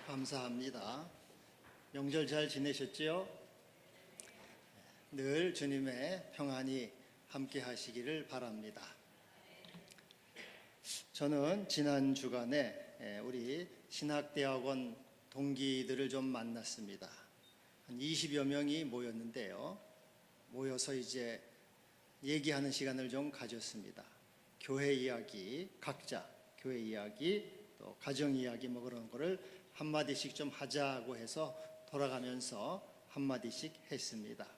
감사합니다. 명절 잘 지내셨지요? 늘 주님의 평안이 함께 하시기를 바랍니다. 저는 지난 주간에 우리 신학대학원 동기들을 좀 만났습니다. 한 20여 명이 모였는데요. 모여서 이제 얘기하는 시간을 좀 가졌습니다. 교회 이야기, 각자 교회 이야기, 또 가정 이야기 뭐 그런 거를 한마디씩 좀 하자고 해서 돌아가면서 한마디씩 했습니다.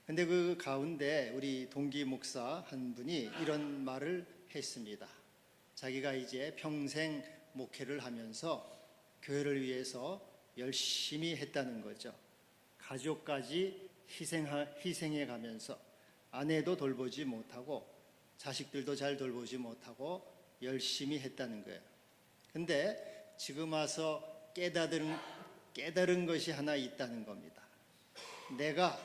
근데 그 가운데 우리 동기 목사 한 분이 이런 말을 했습니다. 자기가 이제 평생 목회를 하면서 교회를 위해서 열심히 했다는 거죠. 가족까지 희생해 가면서 아내도 돌보지 못하고 자식들도 잘 돌보지 못하고 열심히 했다는 거예요. 근데 지금 와서 깨달은 것이 하나 있다는 겁니다. 내가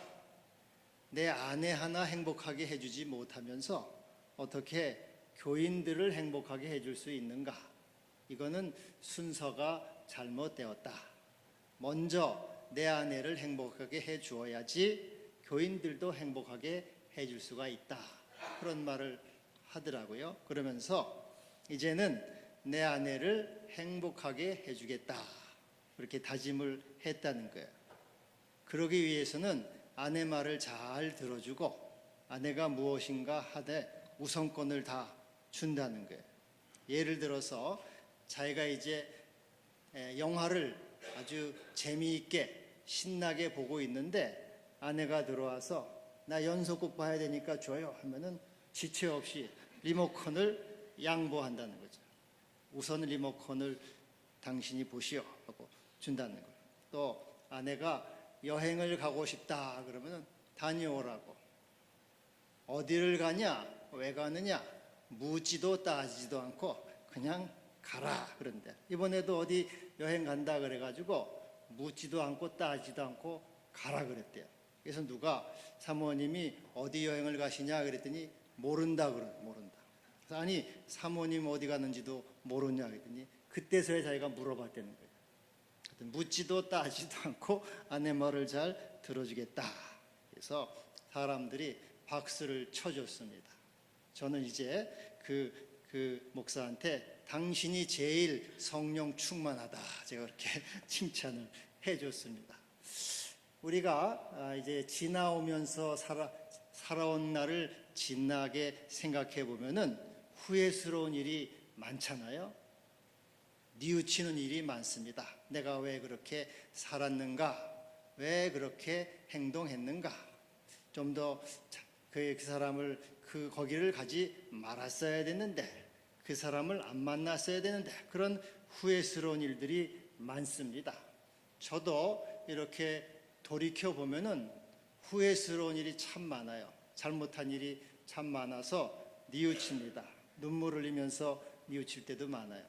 내 아내 하나 행복하게 해주지 못하면서 어떻게 교인들을 행복하게 해줄 수 있는가? 이거는 순서가 잘못되었다. 먼저 내 아내를 행복하게 해주어야지 교인들도 행복하게 해줄 수가 있다. 그런 말을 하더라고요. 그러면서 이제는 내 아내를 행복하게 해주겠다. 그렇게 다짐을 했다는 거예요. 그러기 위해서는 아내 말을 잘 들어주고 아내가 무엇인가 하되 우선권을 다 준다는 거예요. 예를 들어서 자기가 이제 영화를 아주 재미있게 신나게 보고 있는데 아내가 들어와서 나 연속극 봐야 되니까 줘요 하면은 지체 없이 리모컨을 양보한다는 거죠. 우선 리모컨을 당신이 보시오 하고 준다는 거예요. 또 아내가 여행을 가고 싶다 그러면 다녀오라고. 어디를 가냐 왜 가느냐 묻지도 따지지도 않고 그냥 가라 그런데 이번에도 어디 여행 간다 그래가지고 묻지도 않고 따지도 않고 가라 그랬대요. 그래서 누가 사모님이 어디 여행을 가시냐 그랬더니 모른다. 그래서 아니 사모님 어디 가는지도 모르냐 그랬더니 그때서야 자기가 물어봤다는 거예요. 묻지도 따지도 않고 아내 말을 잘 들어주겠다. 그래서 사람들이 박수를 쳐줬습니다. 저는 이제 그 목사한테 당신이 제일 성령 충만하다. 제가 그렇게 칭찬을 해줬습니다. 우리가 이제 지나오면서 살아온 날을 지나게 생각해 보면은 후회스러운 일이 많잖아요. 뉘우치는 일이 많습니다. 내가 왜 그렇게 살았는가? 왜 그렇게 행동했는가? 좀 더 그 사람을 거기를 가지 말았어야 됐는데 그 사람을 안 만났어야 되는데 그런 후회스러운 일들이 많습니다. 저도 이렇게 돌이켜 보면은 후회스러운 일이 참 많아요. 잘못한 일이 참 많아서 뉘우칩니다. 눈물 흘리면서 뉘우칠 때도 많아요.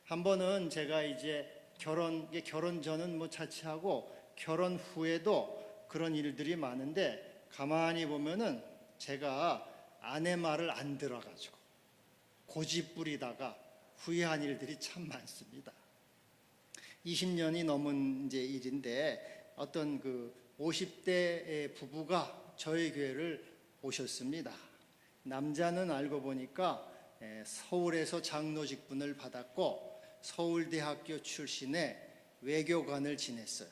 한 번은 제가 이제 결혼 전은 뭐 차치하고 결혼 후에도 그런 일들이 많은데 가만히 보면은 제가 아내 말을 안 들어가지고 고집 부리다가 후회한 일들이 참 많습니다. 20년이 넘은 이제 일인데 어떤 그 50대 부부가 저희 교회를 오셨습니다. 남자는 알고 보니까 서울에서 장로 직분을 받았고 서울대학교 출신의 외교관을 지냈어요.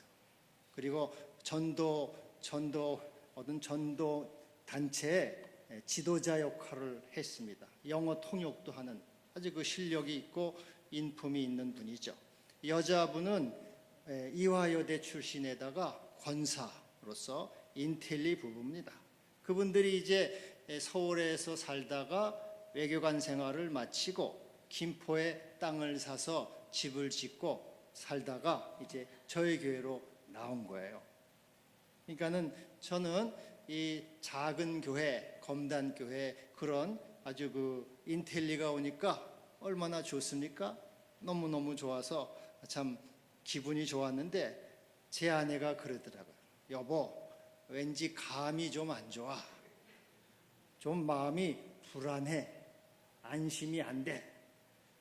그리고 전도 단체의 지도자 역할을 했습니다. 영어 통역도 하는 아주 그 실력이 있고 인품이 있는 분이죠. 여자분은 이화여대 출신에다가 권사로서 인텔리 부부입니다. 그분들이 이제 서울에서 살다가 외교관 생활을 마치고 김포에 땅을 사서 집을 짓고 살다가 이제 저희 교회로 나온 거예요. 그러니까는 저는 이 작은 교회, 검단 교회 그런 아주 그 인텔리가 오니까 얼마나 좋습니까? 너무너무 좋아서 참 기분이 좋았는데 제 아내가 그러더라고요. 여보, 왠지 감이 좀 안 좋아. 좀 마음이 불안해. 안심이 안 돼.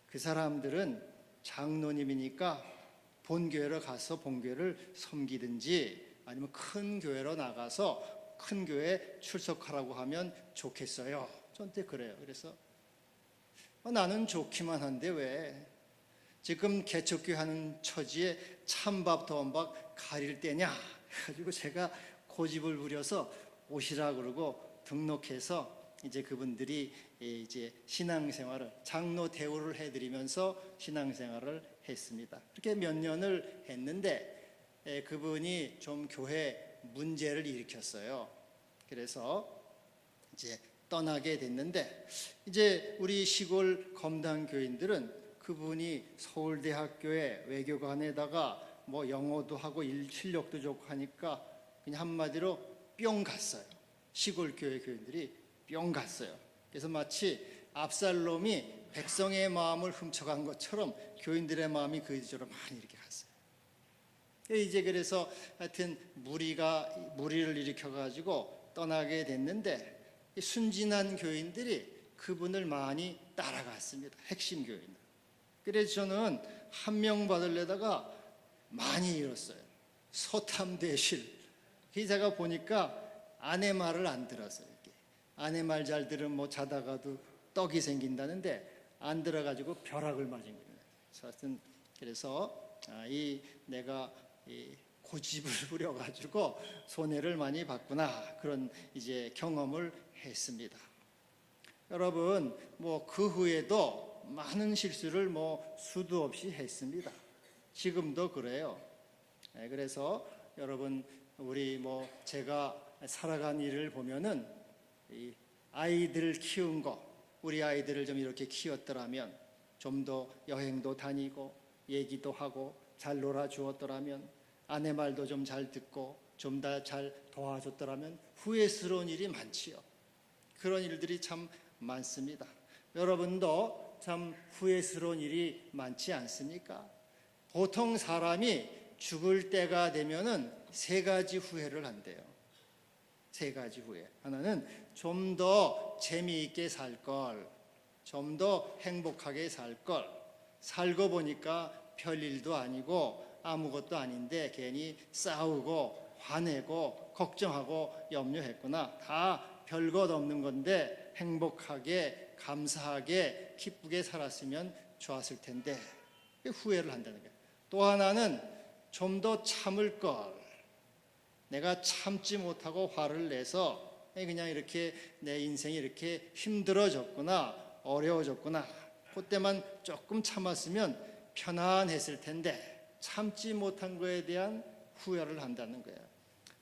그 사람들은 장로님이니까 본교회로 가서 본교회를 섬기든지 아니면 큰 교회로 나가서 큰 교회에 출석하라고 하면 좋겠어요. 저한테 그래요. 그래서 나는 좋기만 한데 왜 지금 개척교회 하는 처지에 찬밥 더운 밥 가릴 때냐 해가지고 제가 고집을 부려서 오시라 그러고 등록해서 이제 그분들이 이제 신앙생활을 장로 대우를 해드리면서 신앙생활을 했습니다. 그렇게 몇 년을 했는데 그분이 좀 교회 문제를 일으켰어요. 그래서 이제 떠나게 됐는데 이제 우리 시골 검단교인들은 그분이 서울대학교에 외교관에다가 뭐 영어도 하고 일 실력도 좋고 하니까 그냥 한마디로 뿅 갔어요. 시골 교회 교인들이 뿅 갔어요. 그래서 마치 압살롬이 백성의 마음을 훔쳐간 것처럼 교인들의 마음이 그리스도로 많이 이렇게 갔어요. 이제 그래서 하여튼 무리를 일으켜가지고 떠나게 됐는데 순진한 교인들이 그분을 많이 따라갔습니다. 핵심 교인들. 그래서 저는 한 명 받으려다가 많이 잃었어요. 소탐대실. 제가 보니까 아내 말을 안 들었어요. 아내 말 잘 들으면 뭐 자다가도 떡이 생긴다는데 안 들어가지고 벼락을 맞은 거예요. 그래서 내가 고집을 부려가지고 손해를 많이 봤구나 그런 이제 경험을 했습니다. 여러분 뭐 그 후에도 많은 실수를 뭐 수도 없이 했습니다. 지금도 그래요. 그래서 여러분 우리 뭐 제가 살아간 일을 보면은 이 아이들 키운 거 우리 아이들을 좀 이렇게 키웠더라면 좀 더 여행도 다니고 얘기도 하고 잘 놀아주었더라면 아내 말도 좀 잘 듣고 좀 더 잘 도와줬더라면 후회스러운 일이 많지요. 그런 일들이 참 많습니다. 여러분도 참 후회스러운 일이 많지 않습니까? 보통 사람이 죽을 때가 되면은 세 가지 후회를 한대요. 세 가지 후회. 하나는 좀 더 재미있게 살 걸, 좀 더 행복하게 살 걸. 살고 보니까 별일도 아니고 아무것도 아닌데 괜히 싸우고 화내고 걱정하고 염려했구나. 다 별것 없는 건데 행복하게 감사하게 기쁘게 살았으면 좋았을 텐데 후회를 한다는 거예요. 또 하나는 좀 더 참을 걸. 내가 참지 못하고 화를 내서 그냥 이렇게 내 인생이 이렇게 힘들어졌구나 어려워졌구나 그때만 조금 참았으면 편안했을 텐데 참지 못한 거에 대한 후회를 한다는 거예요.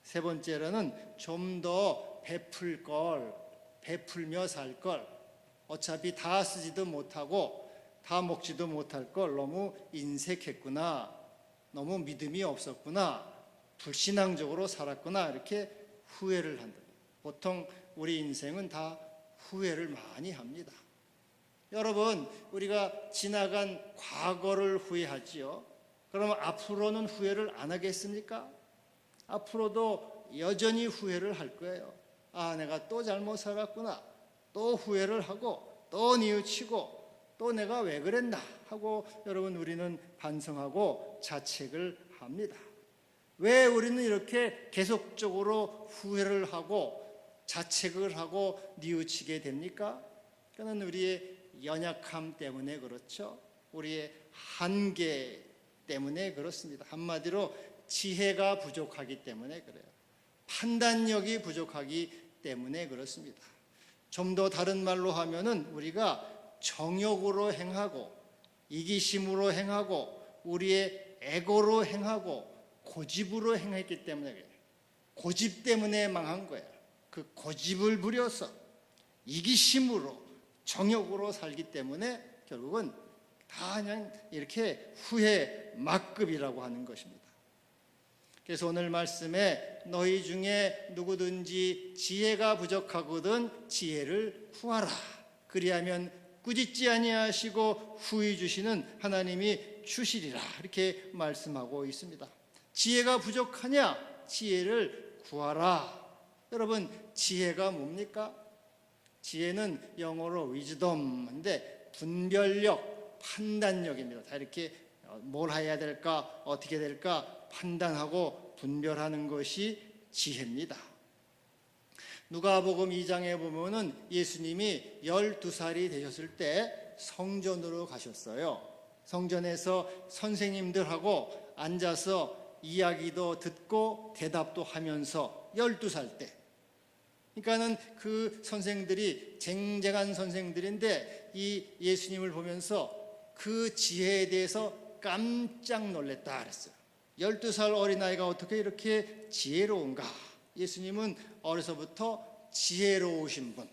세 번째로는 좀 더 베풀 걸 베풀며 살 걸 어차피 다 쓰지도 못하고 다 먹지도 못할 걸 너무 인색했구나 너무 믿음이 없었구나 불신앙적으로 살았구나 이렇게 후회를 한다. 보통 우리 인생은 다 후회를 많이 합니다. 여러분 우리가 지나간 과거를 후회하지요. 그러면 앞으로는 후회를 안 하겠습니까? 앞으로도 여전히 후회를 할 거예요. 아 내가 또 잘못 살았구나 또 후회를 하고 또 뉘우치고 또 내가 왜 그랬나 하고 여러분 우리는 반성하고 자책을 합니다. 왜 우리는 이렇게 계속적으로 후회를 하고 자책을 하고 뉘우치게 됩니까? 그는 우리의 연약함 때문에 그렇죠. 우리의 한계 때문에 그렇습니다. 한마디로 지혜가 부족하기 때문에 그래요. 판단력이 부족하기 때문에 그렇습니다. 좀 더 다른 말로 하면은 우리가 정욕으로 행하고 이기심으로 행하고 우리의 에고로 행하고 고집으로 행했기 때문에 그래요. 고집 때문에 망한 거예요. 그 고집을 부려서 이기심으로 정욕으로 살기 때문에 결국은 다 그냥 이렇게 후회 막급이라고 하는 것입니다. 그래서 오늘 말씀에 너희 중에 누구든지 지혜가 부족하거든 지혜를 구하라. 그리하면 꾸짖지 아니하시고 후히 주시는 하나님이 주시리라. 이렇게 말씀하고 있습니다. 지혜가 부족하냐? 지혜를 구하라. 여러분 지혜가 뭡니까? 지혜는 영어로 wisdom인데 분별력, 판단력입니다. 다 이렇게 뭘 해야 될까, 어떻게 될까 판단하고 분별하는 것이 지혜입니다. 누가복음 2장에 보면은 예수님이 12살이 되셨을 때 성전으로 가셨어요. 성전에서 선생님들하고 앉아서 이야기도 듣고 대답도 하면서 12살 때. 그러니까는 그 선생들이 쟁쟁한 선생들인데 이 예수님을 보면서 그 지혜에 대해서 깜짝 놀랐다 그랬어요. 12살 어린아이가 어떻게 이렇게 지혜로운가? 예수님은 어려서부터 지혜로우신 분,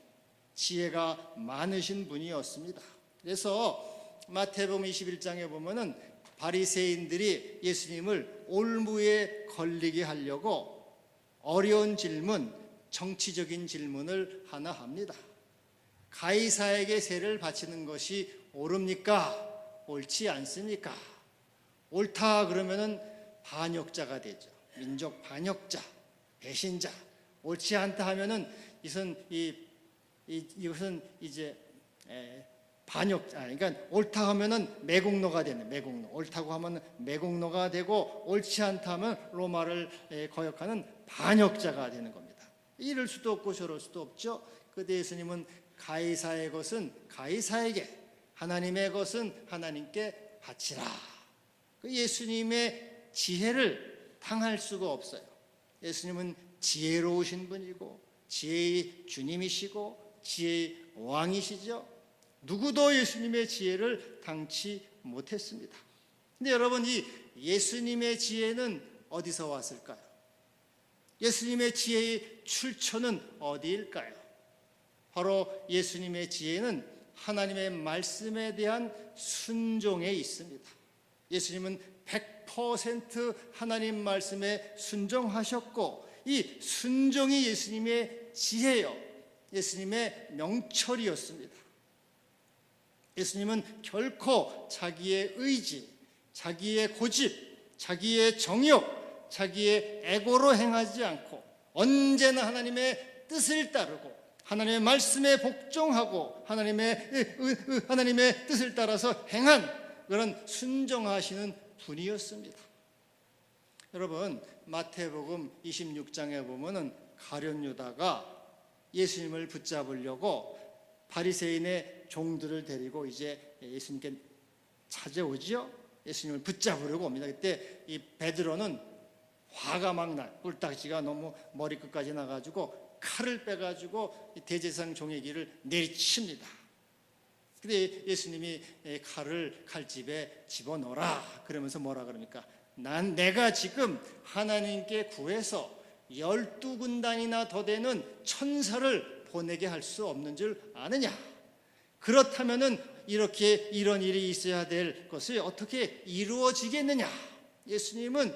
지혜가 많으신 분이었습니다. 그래서 마태복음 21장에 보면은 바리새인들이 예수님을 올무에 걸리게 하려고 어려운 질문, 정치적인 질문을 하나 합니다. 가이사에게 세를 바치는 것이 옳습니까? 옳지 않습니까? 옳다 그러면은 반역자가 되죠. 민족 반역자, 배신자. 옳지 않다 하면은 이것은 이제 반역자. 그러니까 옳다 하면은 매국노가 되는 매국노. 옳다고 하면 매국노가 되고 옳지 않다 하면 로마를 거역하는 반역자가 되는 겁니다. 이럴 수도 없고 저럴 수도 없죠. 그때 예수님은 가이사의 것은 가이사에게, 하나님의 것은 하나님께 바치라. 그 예수님의 지혜를 당할 수가 없어요. 예수님은 지혜로우신 분이고 지혜의 주님이시고 지혜의 왕이시죠. 누구도 예수님의 지혜를 당치 못했습니다. 근데 여러분, 이 예수님의 지혜는 어디서 왔을까요? 예수님의 지혜의 출처는 어디일까요? 바로 예수님의 지혜는 하나님의 말씀에 대한 순종에 있습니다. 예수님은 100% 하나님 말씀에 순종하셨고 이 순종이 예수님의 지혜요, 예수님의 명철이었습니다. 예수님은 결코 자기의 의지, 자기의 고집, 자기의 정욕, 자기의 에고로 행하지 않고 언제나 하나님의 뜻을 따르고 하나님의 말씀에 복종하고 하나님의 뜻을 따라서 행한 그런 순종하시는 분이었습니다. 여러분, 마태복음 26장에 보면은 가룟 유다가 예수님을 붙잡으려고 바리새인의 종들을 데리고 이제 예수님께 찾아오지요. 예수님을 붙잡으려고 옵니다. 그때 이 베드로는 화가 막 나요. 꿀딱지가 너무 머리끝까지 나가지고 칼을 빼가지고 대제사장 종의 귀를 내리칩니다. 근데 예수님이 칼을 칼집에 집어넣어라 그러면서 뭐라 그럽니까? 내가 지금 하나님께 구해서 12군단이나 더 되는 천사를 보내게 할 수 없는 줄 아느냐? 그렇다면은 이런 일이 있어야 될 것이 어떻게 이루어지겠느냐? 예수님은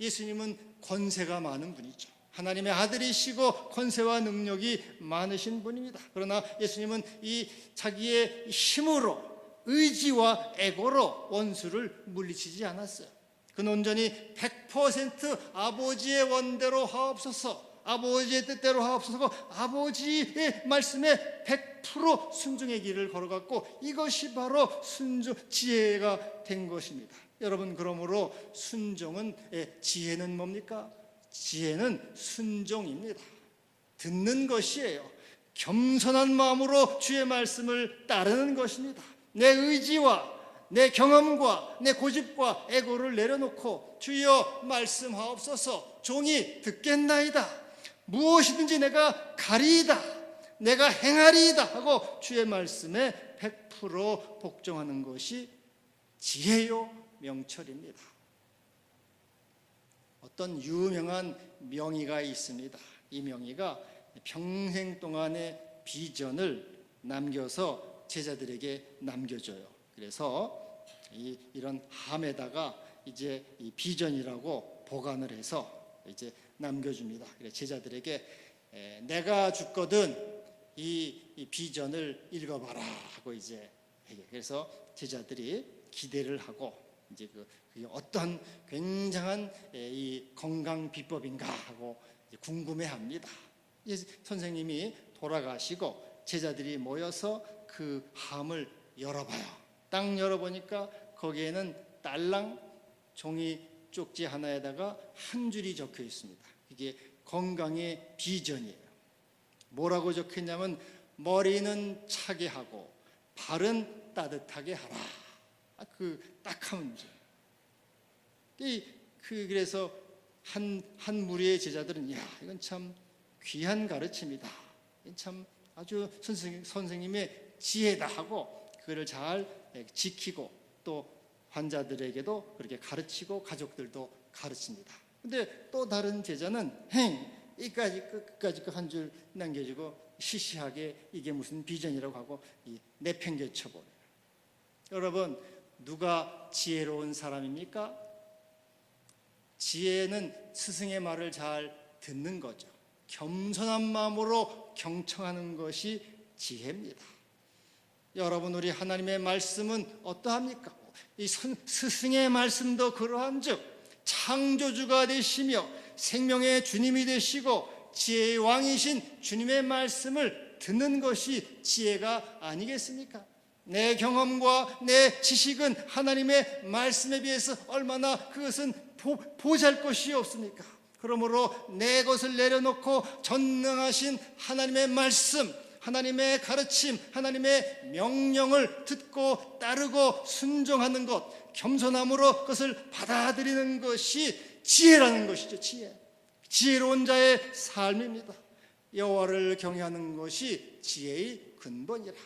예수님은 권세가 많은 분이죠. 하나님의 아들이시고 권세와 능력이 많으신 분입니다. 그러나 예수님은 이 자기의 힘으로, 의지와 애고로 원수를 물리치지 않았어요. 그는 온전히 100% 아버지의 원대로 하옵소서, 아버지의 뜻대로 하옵소서, 아버지의 말씀에 100% 순종의 길을 걸어갔고 이것이 바로 지혜가 된 것입니다. 여러분, 그러므로 지혜는 뭡니까? 지혜는 순종입니다. 듣는 것이에요. 겸손한 마음으로 주의 말씀을 따르는 것입니다. 내 의지와 내 경험과 내 고집과 애고를 내려놓고 주여 말씀하옵소서, 종이 듣겠나이다. 무엇이든지 내가 가리이다, 내가 행하리이다 하고 주의 말씀에 100% 복종하는 것이 지혜요 명철입니다. 어떤 유명한 명의가 있습니다. 이 명의가 평생 동안의 비전을 남겨서 제자들에게 남겨줘요. 그래서 이런 함에다가 이제 이 비전이라고 보관을 해서 이제 남겨줍니다. 그래서 제자들에게 내가 죽거든 이 비전을 읽어봐라 하고 이제 그래서 제자들이 기대를 하고 이제 그게 어떤 굉장한 이 건강 비법인가 하고 궁금해합니다. 선생님이 돌아가시고 제자들이 모여서 그 함을 열어봐요. 딱 열어보니까 거기에는 딸랑 종이 쪽지 하나에다가 한 줄이 적혀 있습니다. 이게 건강의 비전이에요. 뭐라고 적혀있냐면 머리는 차게 하고 발은 따뜻하게 하라. 딱 한 문제. 그래서 한 무리의 제자들은 이건 참 귀한 가르침이다. 참 아주 선생님의 지혜다 하고 그거를 잘 지키고 또 환자들에게도 그렇게 가르치고 가족들도 가르칩니다. 근데 또 다른 제자는 끝까지 한 줄 남겨주고 시시하게 이게 무슨 비전이라고 하고 내팽개쳐버려요. 여러분, 누가 지혜로운 사람입니까? 지혜는 스승의 말을 잘 듣는 거죠. 겸손한 마음으로 경청하는 것이 지혜입니다. 여러분, 우리 하나님의 말씀은 어떠합니까? 이 스승의 말씀도 그러한즉 창조주가 되시며 생명의 주님이 되시고 지혜의 왕이신 주님의 말씀을 듣는 것이 지혜가 아니겠습니까? 내 경험과 내 지식은 하나님의 말씀에 비해서 얼마나 그것은 보잘것이 없습니까? 그러므로 내 것을 내려놓고 전능하신 하나님의 말씀, 하나님의 가르침, 하나님의 명령을 듣고 따르고 순종하는 것, 겸손함으로 그것을 받아들이는 것이 지혜라는 것이죠. 지혜로운 자의 삶입니다. 여호와를 경외하는 것이 지혜의 근본이라.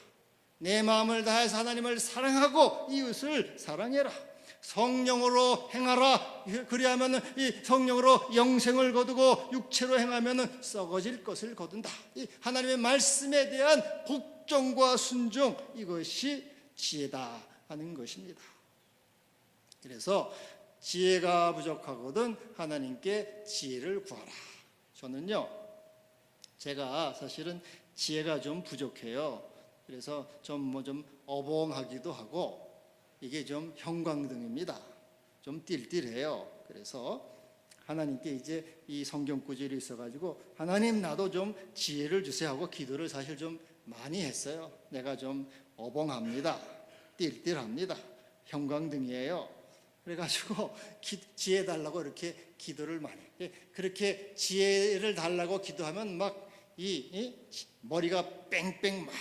내 마음을 다해서 하나님을 사랑하고 이웃을 사랑해라. 성령으로 행하라. 그리하면 이 성령으로 영생을 거두고 육체로 행하면 썩어질 것을 거둔다. 이 하나님의 말씀에 대한 복종과 순종, 이것이 지혜다 하는 것입니다. 그래서 지혜가 부족하거든 하나님께 지혜를 구하라. 저는요, 제가 사실은 지혜가 좀 부족해요. 그래서 좀 어벙하기도 하고 이게 좀 형광등입니다. 좀 띨띨해요. 그래서 하나님께 이제 이 성경 구절이 있어가지고 하나님 나도 좀 지혜를 주세요 하고 기도를 사실 좀 많이 했어요. 내가 좀 어벙합니다. 띨띨합니다. 형광등이에요. 그래가지고 지혜 달라고 이렇게 기도를 많이 해요. 그렇게 지혜를 달라고 기도하면 막 이 머리가 뺑뺑 막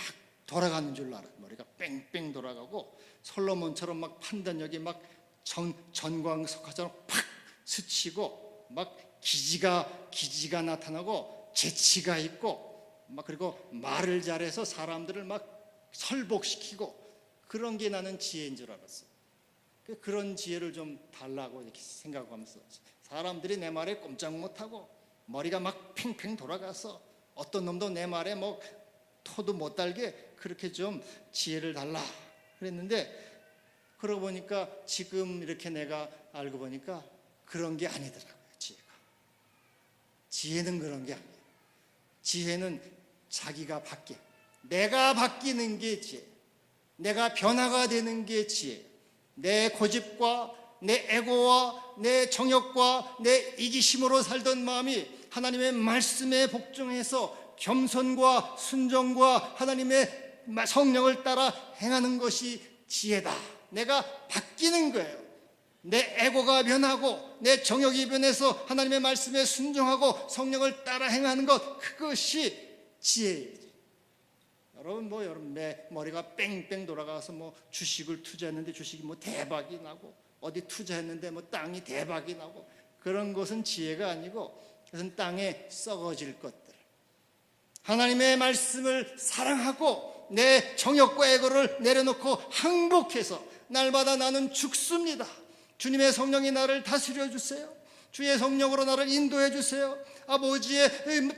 돌아가는 줄 알아요. 머리가 뺑뺑 돌아가고 솔로몬처럼 막 판단력이 막 전광석화처럼 팍 스치고 막 기지가 나타나고 재치가 있고 막 그리고 말을 잘해서 사람들을 막 설복시키고 그런 게 나는 지혜인 줄 알았어요. 그런 지혜를 좀 달라고 이렇게 생각하면서 사람들이 내 말에 꼼짝 못하고 머리가 막 팽팽 돌아가서 어떤 놈도 내 말에 뭐 토도 못 달게 그렇게 좀 지혜를 달라 그랬는데 그러고 보니까 지금 이렇게 내가 알고 보니까 그런 게 아니더라고요. 지혜는 그런 게 아니에요. 지혜는 자기가 내가 바뀌는 게 지혜, 내가 변화가 되는 게 지혜. 내 고집과 내 에고와 내 정욕과 내 이기심으로 살던 마음이 하나님의 말씀에 복종해서 겸손과 순종과 하나님의 성령을 따라 행하는 것이 지혜다. 내가 바뀌는 거예요. 내 에고가 변하고 내 정욕이 변해서 하나님의 말씀에 순종하고 성령을 따라 행하는 것, 그것이 지혜예요. 여러분 내 머리가 뺑뺑 돌아가서 주식을 투자했는데 주식이 대박이 나고 어디 투자했는데 땅이 대박이 나고 그런 것은 지혜가 아니고 그것은 땅에 썩어질 것들. 하나님의 말씀을 사랑하고 내 정욕과 애고를 내려놓고 항복해서 날마다 나는 죽습니다. 주님의 성령이 나를 다스려 주세요. 주의 성령으로 나를 인도해 주세요. 아버지의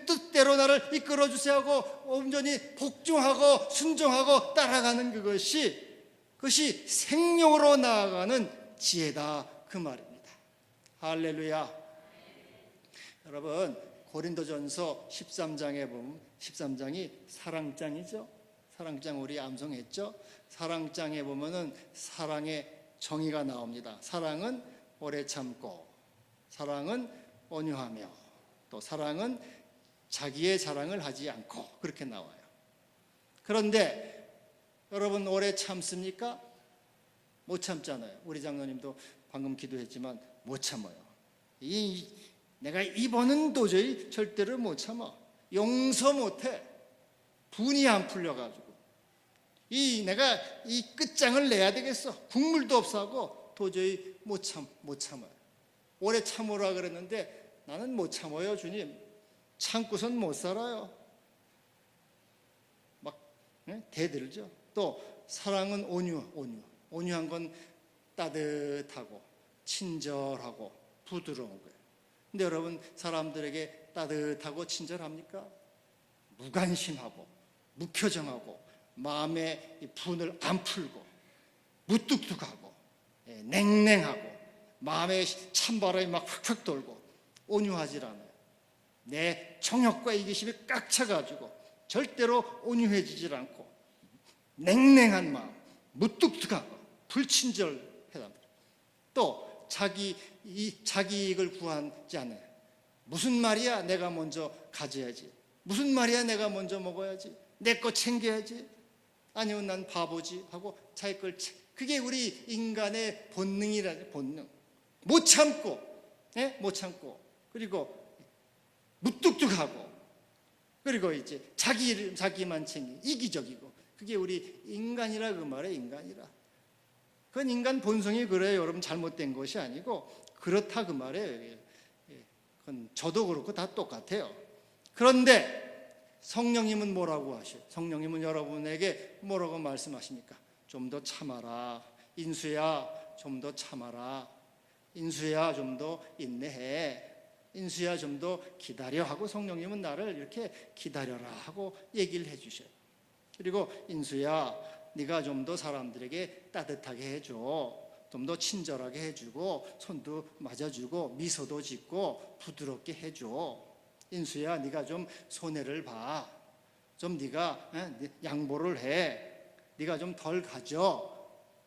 뜻대로 나를 이끌어 주세요 하고 온전히 복종하고 순종하고 따라가는 그것이 생명으로 나아가는 지혜다 그 말입니다. 할렐루야. 여러분 고린도전서 13장에 보면 13장이 사랑장이죠. 사랑장 우리 암송했죠. 사랑장에 보면은 사랑의 정의가 나옵니다. 사랑은 오래 참고, 사랑은 온유하며, 또 사랑은 자기의 자랑을 하지 않고, 그렇게 나와요. 그런데 여러분 오래 참습니까? 못 참잖아요. 우리 장로님도 방금 기도했지만 못 참아요. 내가 이번은 도저히 절대로 못 참아. 용서 못해. 분이 안 풀려가지고 내가 이 끝장을 내야 되겠어. 국물도 없어하고 도저히 못 참아요. 오래 참으라 그랬는데 나는 못 참아요, 주님. 참고선 못 살아요. 막 대들죠. 또 사랑은 온유한 건 따뜻하고 친절하고 부드러운 거예요. 근데 여러분, 사람들에게 따뜻하고 친절합니까? 무관심하고 무표정하고 마음의 분을 안 풀고 무뚝뚝하고 냉랭하고 마음에 찬바람이 막 휙휙 돌고 온유하지 않아요. 내 정욕과 이기심이 꽉 차가지고 절대로 온유해지질 않고 냉랭한 마음, 무뚝뚝하고 불친절해답니다. 또 자기 이익을 구하지 않아요. 무슨 말이야, 내가 먼저 가져야지. 무슨 말이야, 내가 먼저 먹어야지. 내 거 챙겨야지. 아니면 난 바보지 하고 자기 걸 그게 우리 인간의 본능이라죠. 본능. 못 참고 그리고 무뚝뚝하고 그리고 이제 자기만 챙기 이기적이고 그게 우리 인간이라 그 말이에요. 인간이라. 그건 인간 본성이 그래요. 여러분, 잘못된 것이 아니고 그렇다 그 말이에요. 그건 저도 그렇고 다 똑같아요. 그런데 성령님은 뭐라고 하셔요? 성령님은 여러분에게 뭐라고 말씀하십니까? 좀 더 참아라. 인수야, 좀 더 참아라. 인수야, 좀 더 인내해. 인수야, 좀 더 기다려 하고 성령님은 나를 이렇게 기다려라 하고 얘기를 해주셔요. 그리고 인수야, 네가 좀 더 사람들에게 따뜻하게 해줘. 좀 더 친절하게 해주고 손도 맞아주고 미소도 짓고 부드럽게 해줘. 인수야, 네가 좀 손해를 봐. 좀 네가 양보를 해. 네가 좀 덜 가져.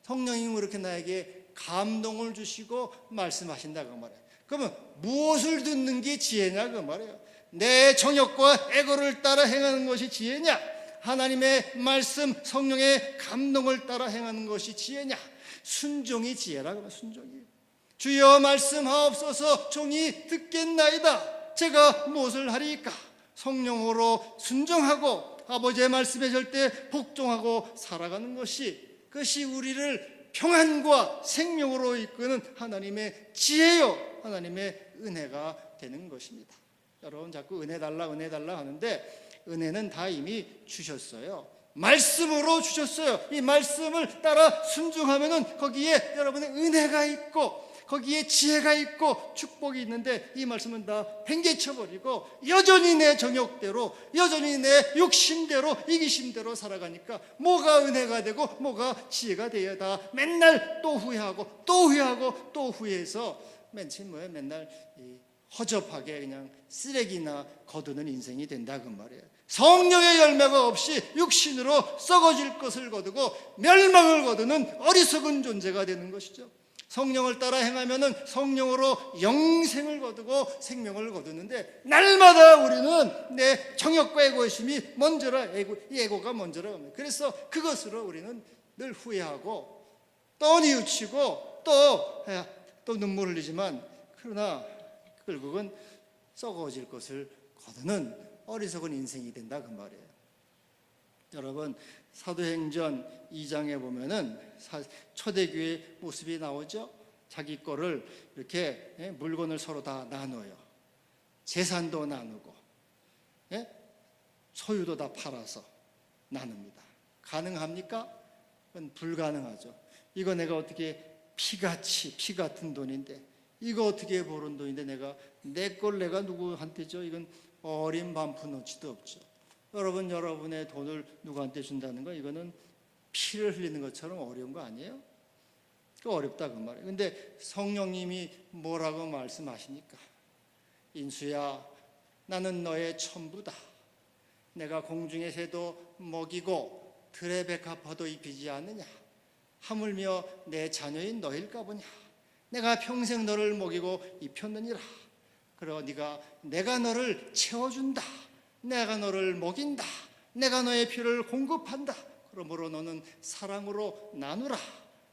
성령님은 그렇게 나에게 감동을 주시고 말씀하신다 그 말이에요. 그러면 무엇을 듣는 게 지혜냐 그 말이에요. 내 정욕과 애고를 따라 행하는 것이 지혜냐? 하나님의 말씀, 성령의 감동을 따라 행하는 것이 지혜냐? 순종이 지혜라 그러면 순종이. 주여 말씀하옵소서, 종이 듣겠나이다. 제가 무엇을 하리까? 성령으로 순종하고 아버지의 말씀에 절대 복종하고 살아가는 그것이 우리를 평안과 생명으로 이끄는 하나님의 지혜요, 하나님의 은혜가 되는 것입니다. 여러분, 자꾸 은혜 달라 하는데 은혜는 다 이미 주셨어요. 말씀으로 주셨어요. 이 말씀을 따라 순종하면은 거기에 여러분의 은혜가 있고 거기에 지혜가 있고 축복이 있는데 이 말씀은 다 팽개쳐버리고 여전히 내 정욕대로, 여전히 내 욕심대로, 이기심대로 살아가니까 뭐가 은혜가 되고 뭐가 지혜가 돼야 다 맨날 또 후회하고 또 후회하고 또 후회해서 맨날 허접하게 그냥 쓰레기나 거두는 인생이 된다 그 말이에요. 성령의 열매가 없이 육신으로 썩어질 것을 거두고 멸망을 거두는 어리석은 존재가 되는 것이죠. 성령을 따라 행하면은 성령으로 영생을 거두고 생명을 거두는데 날마다 우리는 내 정욕과 애고심이 먼저라, 애고가 먼저라. 그래서 그것으로 우리는 늘 후회하고 또 뉘우치고 또 눈물 흘리지만 그러나 결국은 썩어질 것을 거두는 어리석은 인생이 된다 그 말이에요. 여러분, 사도행전 2장에 보면은 초대교회 모습이 나오죠. 자기 거를 이렇게 물건을 서로 다 나눠요. 재산도 나누고 소유도 다 팔아서 나눕니다. 가능합니까? 그건 불가능하죠. 이거 내가 어떻게 피 같은 돈인데 이거 어떻게 벌은 돈인데 내 걸 내가 누구한테 줘? 이건 어린 반푼어치도 없죠. 여러분의 돈을 누구한테 준다는 거 이거는 피를 흘리는 것처럼 어려운 거 아니에요? 그 어렵다 그 말이에요. 근데 성령님이 뭐라고 말씀하십니까? 인수야, 나는 너의 천부다. 내가 공중의 새도 먹이고 들의 백합화도 입히지 않느냐? 하물며 내 자녀인 너일까 보냐? 내가 평생 너를 먹이고 입혔느니라. 그러 내가 너를 채워준다. 내가 너를 먹인다. 내가 너의 피를 공급한다. 그러므로 너는 사랑으로 나누라.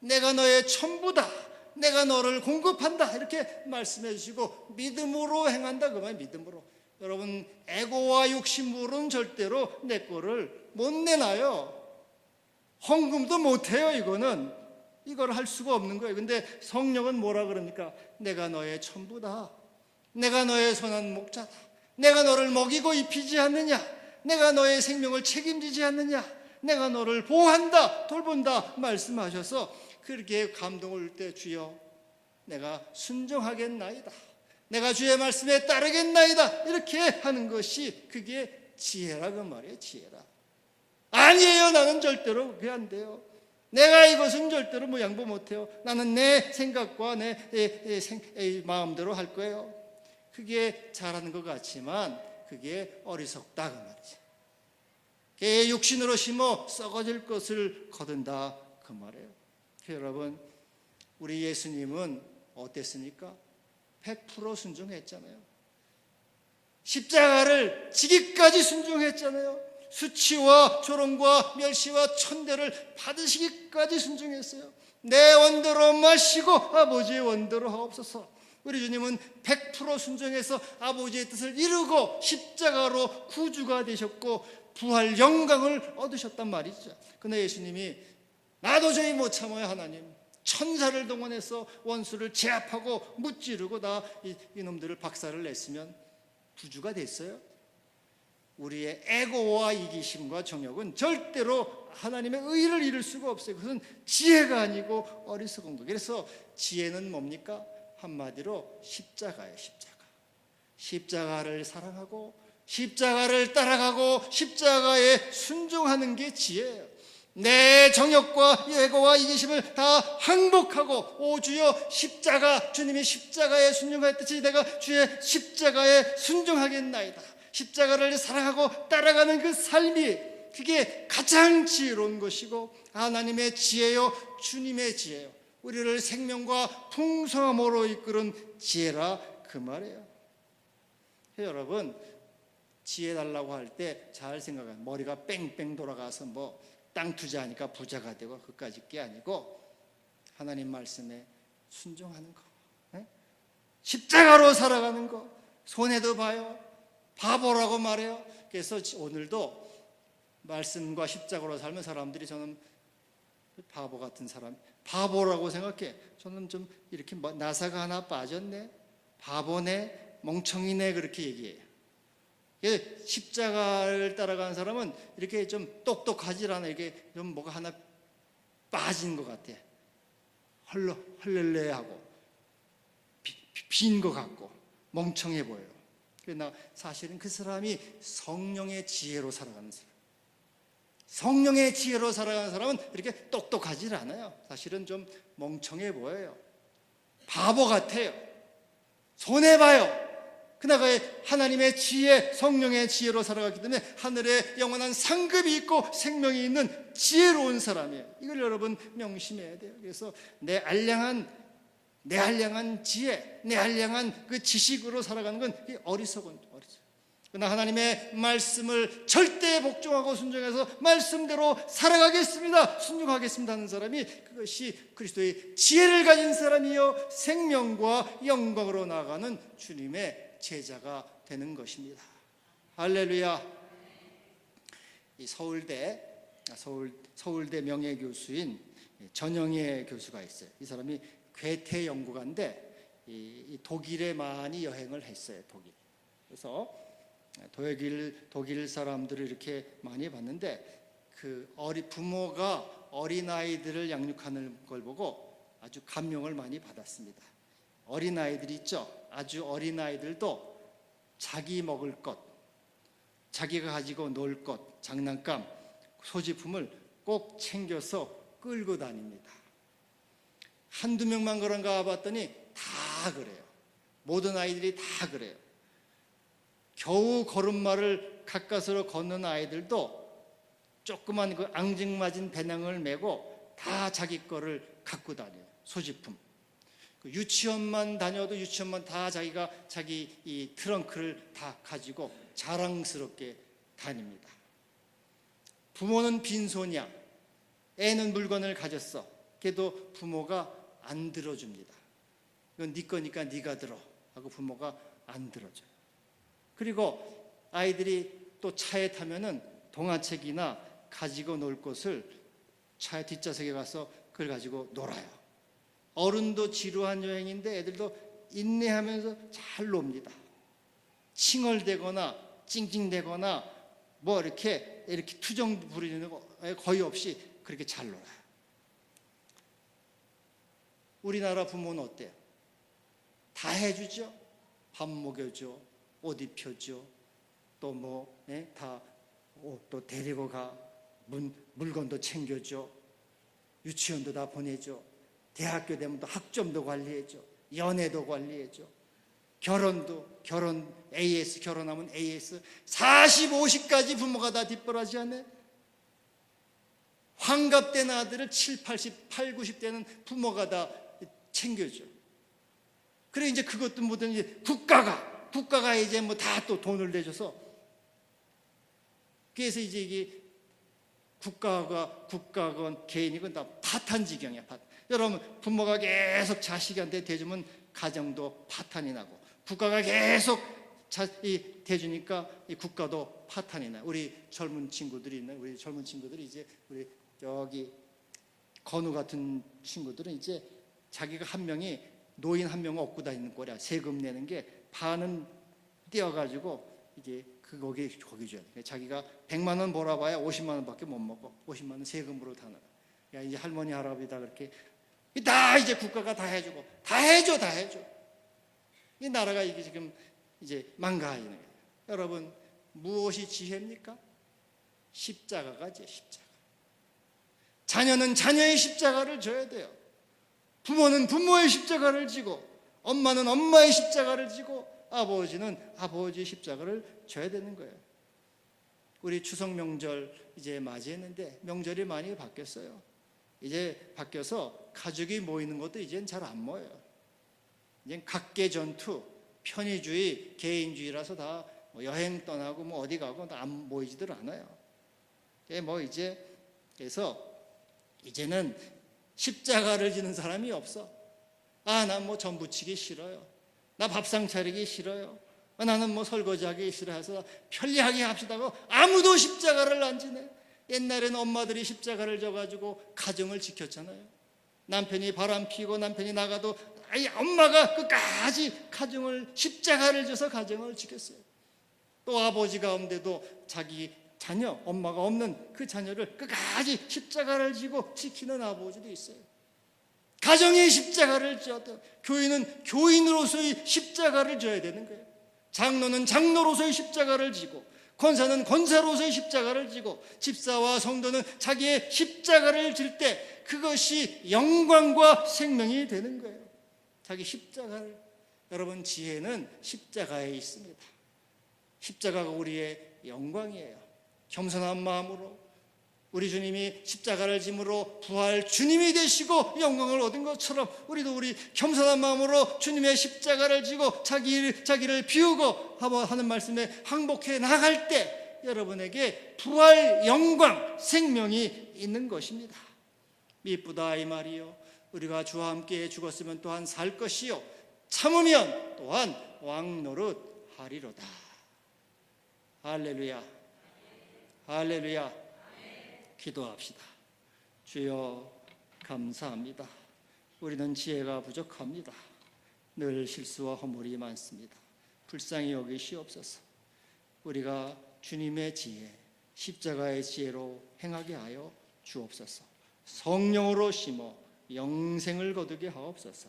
내가 너의 전부다. 내가 너를 공급한다. 이렇게 말씀해 주시고 믿음으로 행한다. 그만 믿음으로. 여러분 에고와 욕심으로는 절대로 내 거를 못 내놔요. 헌금도 못해요. 이걸 할 수가 없는 거예요. 근데 성령은 뭐라 그러니까 내가 너의 전부다. 내가 너의 선한 목자다. 내가 너를 먹이고 입히지 않느냐. 내가 너의 생명을 책임지지 않느냐. 내가 너를 보호한다, 돌본다 말씀하셔서 그렇게 감동을 때 주여 내가 순종하겠나이다. 내가 주의 말씀에 따르겠나이다. 이렇게 하는 것이 그게 지혜라 그 말이에요. 지혜라. 아니에요. 나는 절대로 그게 안 돼요. 내가 이것은 절대로 양보 못해요. 나는 내 생각과 내 마음대로 할 거예요. 그게 잘하는 것 같지만 그게 어리석다 그 말이죠. 그게 육신으로 심어 썩어질 것을 거둔다 그 말이에요. 여러분 우리 예수님은 어땠습니까? 100% 순종했잖아요. 십자가를 지기까지 순종했잖아요. 수치와 조롱과 멸시와 천대를 받으시기까지 순종했어요. 내 원대로 마시고 아버지의 원대로 하옵소서. 우리 주님은 100% 순종해서 아버지의 뜻을 이루고 십자가로 구주가 되셨고 부활 영광을 얻으셨단 말이죠. 그러나 예수님이 나 도저히 못 참아요. 하나님 천사를 동원해서 원수를 제압하고 무찌르고 다 이놈들을 박살을 냈으면 구주가 됐어요. 우리의 에고와 이기심과 정욕은 절대로 하나님의 의를 이룰 수가 없어요. 그것은 지혜가 아니고 어리석은 거. 그래서 지혜는 뭡니까? 한마디로 십자가예요. 십자가를 사랑하고 십자가를 따라가고 십자가에 순종하는 게 지혜예요. 내 정욕과 에고와 이기심을 다 항복하고 오 주여 십자가, 주님이 십자가에 순종하였듯이 내가 주의 십자가에 순종하겠나이다. 십자가를 사랑하고 따라가는 그 삶이 그게 가장 지혜로운 것이고 하나님의 지혜요 주님의 지혜요 우리를 생명과 풍성함으로 이끄는 지혜라 그 말이에요. 여러분 지혜 달라고 할 때 잘 생각해. 머리가 뺑뺑 돌아가서 땅 투자하니까 부자가 되고 그까짓 게 아니고 하나님 말씀에 순종하는 거, 십자가로 살아가는 거. 손해도 봐요. 바보라고 말해요. 그래서 오늘도 말씀과 십자가로 살면 사람들이 저는 바보 같은 사람, 바보라고 생각해. 저는 좀 이렇게 나사가 하나 빠졌네, 바보네, 멍청이네 그렇게 얘기해요. 십자가를 따라가는 사람은 이렇게 좀 똑똑하지 않아. 이게 좀 뭐가 하나 빠진 것 같아. 헐렐레하고 빈 것 같고 멍청해 보여요. 그러나 사실은 그 사람이 성령의 지혜로 살아가는 사람. 성령의 지혜로 살아가는 사람은 이렇게 똑똑하지 않아요. 사실은 좀 멍청해 보여요. 바보 같아요. 손해봐요. 그러나 하나님의 지혜, 성령의 지혜로 살아갔기 때문에 하늘에 영원한 상급이 있고 생명이 있는 지혜로운 사람이에요. 이걸 여러분 명심해야 돼요. 그래서 내 알량한 지혜, 내 알량한 그 지식으로 살아가는 건 어리석은. 그러나 하나님의 말씀을 절대 복종하고 순종해서 말씀대로 살아가겠습니다, 순종하겠습니다 하는 사람이 그것이 그리스도의 지혜를 가진 사람이요 생명과 영광으로 나아가는 주님의 제자가 되는 것입니다. 할렐루야. 이 서울대 명예교수인 전영애 교수가 있어요. 이 사람이 괴테 연구가인데 이 독일에 많이 여행을 했어요. 그래서 독일 사람들을 이렇게 많이 봤는데 부모가 어린아이들을 양육하는 걸 보고 아주 감명을 많이 받았습니다. 어린아이들이 있죠. 아주 어린아이들도 자기 먹을 것, 자기가 가지고 놀 것, 장난감, 소지품을 꼭 챙겨서 끌고 다닙니다. 한두 명만 그런가 봤더니 다 그래요. 모든 아이들이 다 그래요. 겨우 걸음마를 가까스로 걷는 아이들도 조그만 그 앙증맞은 배낭을 메고 다 자기 거를 갖고 다녀요. 소지품. 유치원만 다녀도 유치원만 다 자기 이 트렁크를 다 가지고 자랑스럽게 다닙니다. 부모는 빈손이야. 애는 물건을 가졌어. 그래도 부모가 안 들어줍니다. 이건 네 거니까 네가 들어 하고 부모가 안 들어줘요. 그리고 아이들이 또 차에 타면은 동화책이나 가지고 놀 것을 차의 뒷좌석에 가서 그걸 가지고 놀아요. 어른도 지루한 여행인데 애들도 인내하면서 잘 놉니다. 칭얼대거나 찡찡대거나 뭐 이렇게 투정 부리는 거 거의 없이 그렇게 잘 놀아요. 우리나라 부모는 어때요? 다 해주죠. 밥 먹여줘, 옷 입혀줘, 또 뭐 다 또 데리고 가, 물건도 챙겨줘, 유치원도 다 보내줘, 대학교 되면 또 학점도 관리해줘, 연애도 관리해줘, 결혼 AS 결혼하면 AS 40, 50까지 부모가 다 뒷바라지 하네. 환갑된 아들을 7, 80, 8, 90대는 부모가 다 챙겨줘. 그래 이제 그것도 뭐든 이제 국가가 이제 뭐 다 또 돈을 내줘서, 그래서 이제 이게 국가건 개인이건 다 파탄지경이야. 여러분 부모가 계속 자식한테 대주면 가정도 파탄이 나고, 국가가 계속 대주니까 이 국가도 파탄이 나. 우리 젊은 친구들이 이제 우리 여기 건우 같은 친구들은 이제 자기가 한 명이 노인 한 명 얻고 다니는 꼴이야. 세금 내는 게 반은 떼어가지고 이제 거기 줘야 돼. 자기가 100만 원 벌어봐야 50만 원밖에 못 먹어. 50만 원 세금으로 다 나가. 야 이제 할머니 할아버지 다 그렇게 다 이제 국가가 다 해주고 다 해줘. 이 나라가 이게 지금 이제 망가지는 거예요. 여러분 무엇이 지혜입니까? 십자가가지. 십자가. 자녀는 자녀의 십자가를 져야 돼요. 부모는 부모의 십자가를 지고, 엄마는 엄마의 십자가를 지고, 아버지는 아버지의 십자가를 져야 되는 거예요. 우리 추석 명절 이제 맞이했는데 명절이 많이 바뀌었어요. 이제 바뀌어서 가족이 모이는 것도 이제는 잘 안 모여요. 이제 각계 전투, 편의주의, 개인주의라서 다 여행 떠나고 뭐 어디 가고 다 안 모이지들 않아요. 뭐 이제 그래서 이제는 십자가를 지는 사람이 없어. 난 뭐 전 부치기 싫어요. 나 밥상 차리기 싫어요. 나는 뭐 설거지하기 싫어해서 편리하게 합시다고 아무도 십자가를 안 지네. 옛날에는 엄마들이 십자가를 져가지고 가정을 지켰잖아요. 남편이 바람 피고 남편이 나가도 엄마가 끝까지 가정을 십자가를 져서 가정을 지켰어요. 또 아버지가 없는데도 자기 자녀, 엄마가 없는 그 자녀를 끝까지 십자가를 지고 지키는 아버지도 있어요. 가정의 십자가를 져도 교인은 교인으로서의 십자가를 져야 되는 거예요. 장로는 장로로서의 십자가를 지고, 권사는 권사로서의 십자가를 지고, 집사와 성도는 자기의 십자가를 질 때 그것이 영광과 생명이 되는 거예요. 자기 십자가를. 여러분 지혜는 십자가에 있습니다. 십자가가 우리의 영광이에요. 겸손한 마음으로 우리 주님이 십자가를 짐으로 부활 주님이 되시고 영광을 얻은 것처럼 우리도 우리 겸손한 마음으로 주님의 십자가를 지고 자기를 비우고 하는 말씀에 항복해 나갈 때 여러분에게 부활 영광 생명이 있는 것입니다. 미쁘다 이 말이요, 우리가 주와 함께 죽었으면 또한 살 것이요 참으면 또한 왕노릇 하리로다. 할렐루야, 할렐루야. 기도합시다. 주여 감사합니다. 우리는 지혜가 부족합니다. 늘 실수와 허물이 많습니다. 불쌍히 여기시옵소서. 우리가 주님의 지혜, 십자가의 지혜로 행하게 하여 주옵소서. 성령으로 심어 영생을 거두게 하옵소서.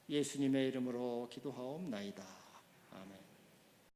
예수님의 이름으로 기도하옵나이다.